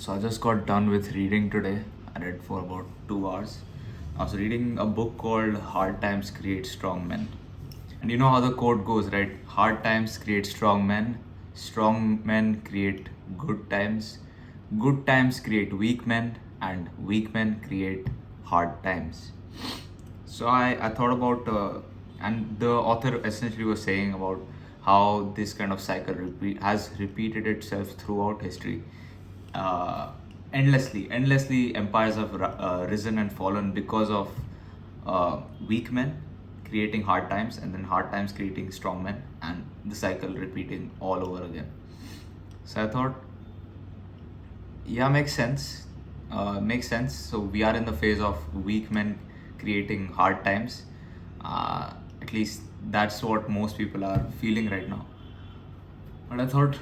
So I just got done with reading today. I read for about 2 hours. I was reading a book called Hard Times Create Strong Men. And you know how the quote goes, right? Hard times create strong men create good times create weak men, and weak men create hard times. So I thought about, and the author essentially was saying about how this kind of cycle has repeated itself throughout history. Uh, endlessly, empires have risen and fallen because of weak men creating hard times, and then hard times creating strong men, and the cycle repeating all over again. So I thought, yeah, makes sense. Makes sense. So we are in the phase of weak men creating hard times. At least that's what most people are feeling right now. But I thought,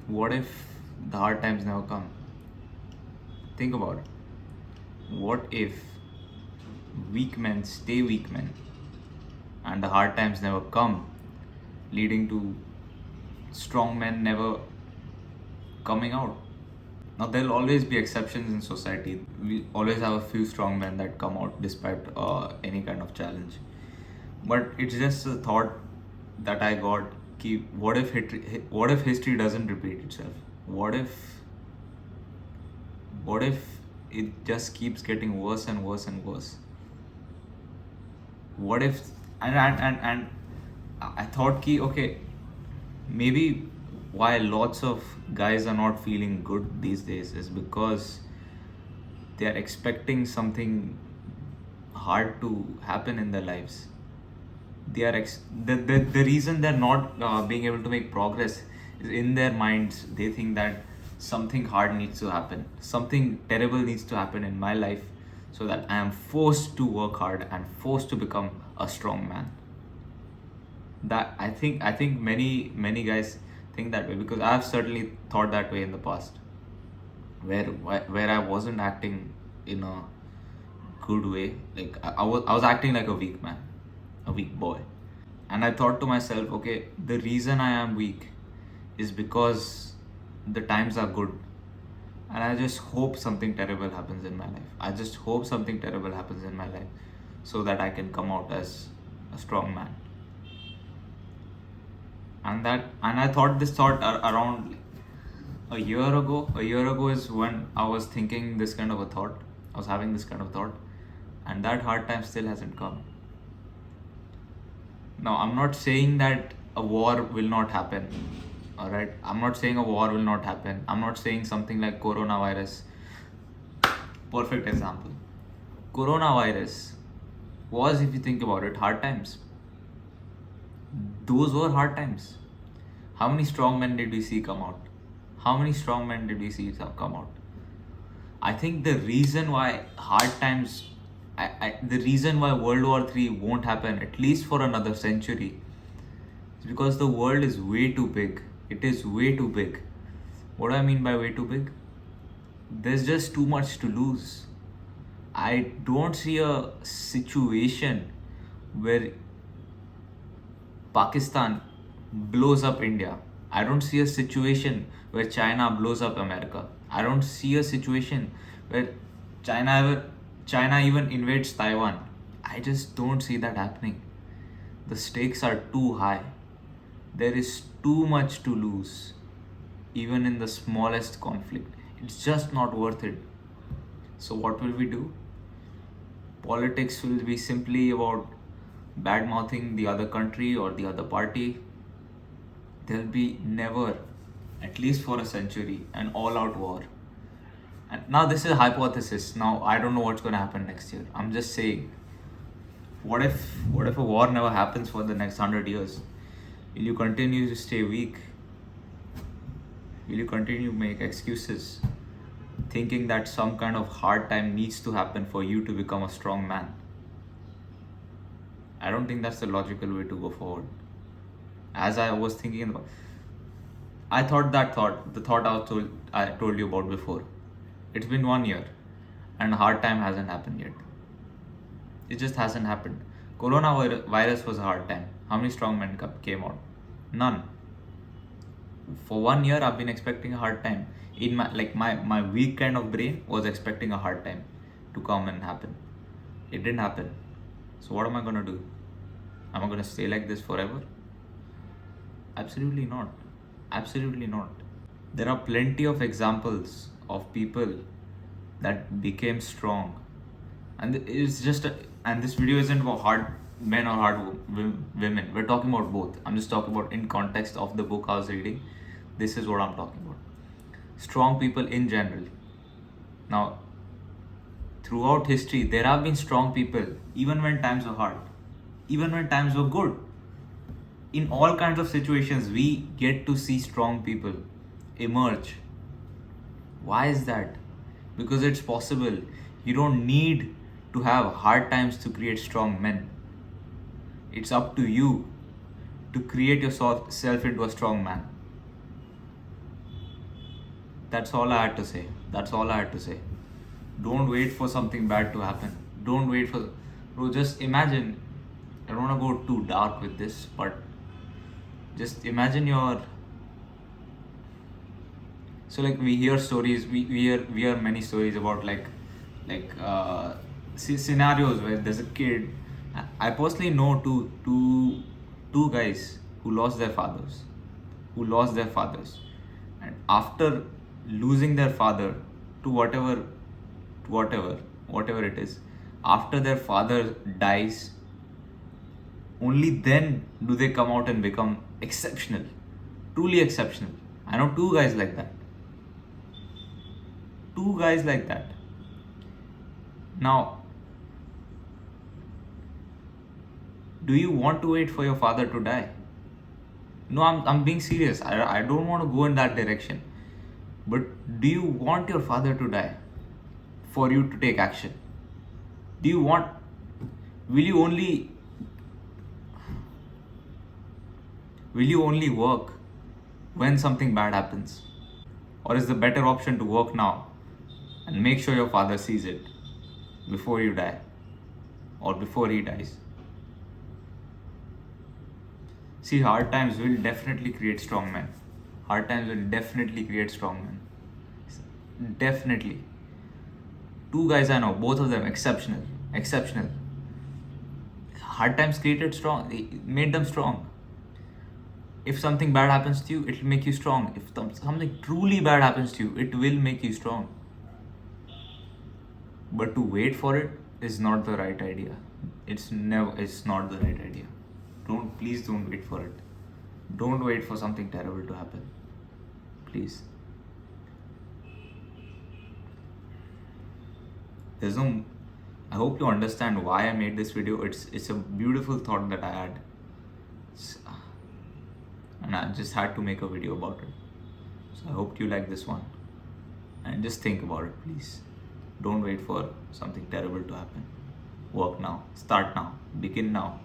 what if the hard times never come? Think about it. What if weak men stay weak men and the hard times never come, leading to strong men never coming out? Now, there'll always be exceptions in society. We always have a few strong men that come out despite any kind of challenge. But it's just a thought that I got. What if history doesn't repeat itself? What if it just keeps getting worse and worse and worse? What if and I thought ki okay, maybe why lots of guys are not feeling good these days is because they are expecting something hard to happen in their lives. The reason they're not being able to make progress is in their minds. They think that something hard needs to happen, something terrible needs to happen in my life, so that I am forced to work hard and forced to become a strong man. That I think many guys think that way, because I've certainly thought that way in the past, where I wasn't acting in a good way. Like I was acting like a weak man, a weak boy. And I thought to myself, okay, the reason I am weak is because the times are good. And I just hope something terrible happens in my life. I just hope something terrible happens in my life so that I can come out as a strong man. And I thought this thought around a year ago. A year ago is when I was thinking this kind of a thought. I was having this kind of thought, and that hard time still hasn't come. Now, I'm not saying that a war will not happen. All right, I'm not saying a war will not happen. I'm not saying something like coronavirus. Perfect example. Coronavirus was, if you think about it, hard times. Those were hard times. How many strong men did we see come out? How many strong men did we see come out? I think the reason why hard times, the reason why World War III won't happen, at least for another century, is because the world is way too big. It is way too big. What do I mean by way too big? There's just too much to lose. I don't see a situation where Pakistan blows up India. I don't see a situation where China blows up America. I don't see a situation where China even invades Taiwan. I just don't see that happening. The stakes are too high. There is too much to lose, even in the smallest conflict. It's just not worth it. So what will we do? Politics will be simply about bad mouthing the other country or the other party. There'll be never, at least for a century, an all-out war. And now this is a hypothesis. Now I don't know what's going to happen next year. I'm just saying, what if a war never happens for the next 100 years? Will you continue to stay weak? Will you continue to make excuses, thinking that some kind of hard time needs to happen for you to become a strong man? I don't think that's the logical way to go forward. As I was thinking about, I thought the thought I told you about before. It's been 1 year, and a hard time hasn't happened yet. It just hasn't happened. Coronavirus was a hard time. How many strong men came out? None. For 1 year, I've been expecting a hard time. In my weak kind of brain was expecting a hard time to come and happen. It didn't happen. So what am I gonna do? Am I gonna stay like this forever? Absolutely not. Absolutely not. There are plenty of examples of people that became strong, and it's just and this video isn't about hard men or hard women. We're talking about both. I'm just talking about in context of the book I was reading. This is what I'm talking about. Strong people in general. Now, throughout history, there have been strong people, even when times were hard, even when times were good. In all kinds of situations, we get to see strong people emerge. Why is that? Because it's possible. You don't need to have hard times to create strong men. It's up to you to create yourself into a strong man. That's all I had to say. That's all I had to say. Don't wait for something bad to happen. Don't wait for. Bro, just imagine. I don't want to go too dark with this, but just imagine your. So like we hear stories, we hear many stories about scenarios where there's a kid. I personally know two guys who lost their fathers, and after losing their father to whatever it is, after their father dies, only then do they come out and become exceptional, truly exceptional. I know two guys like that. Now, do you want to wait for your father to die? No, I'm being serious. I don't want to go in that direction. But do you want your father to die for you to take action? Do you want, will you only work when something bad happens? Or is the better option to work now and make sure your father sees it before you die or before he dies? See, hard times will definitely create strong men. Hard times will definitely create strong men. Definitely. Two guys I know, both of them exceptional. Hard times created strong, it made them strong. If something bad happens to you, it will make you strong. If something truly bad happens to you, it will make you strong. But to wait for it is not the right idea. It's not the right idea. Please don't wait for it. Don't wait for something terrible to happen. Please. I hope you understand why I made this video. It's a beautiful thought that I had. And I just had to make a video about it. So I hope you like this one. And just think about it, please. Don't wait for something terrible to happen. Work now. Start now. Begin now.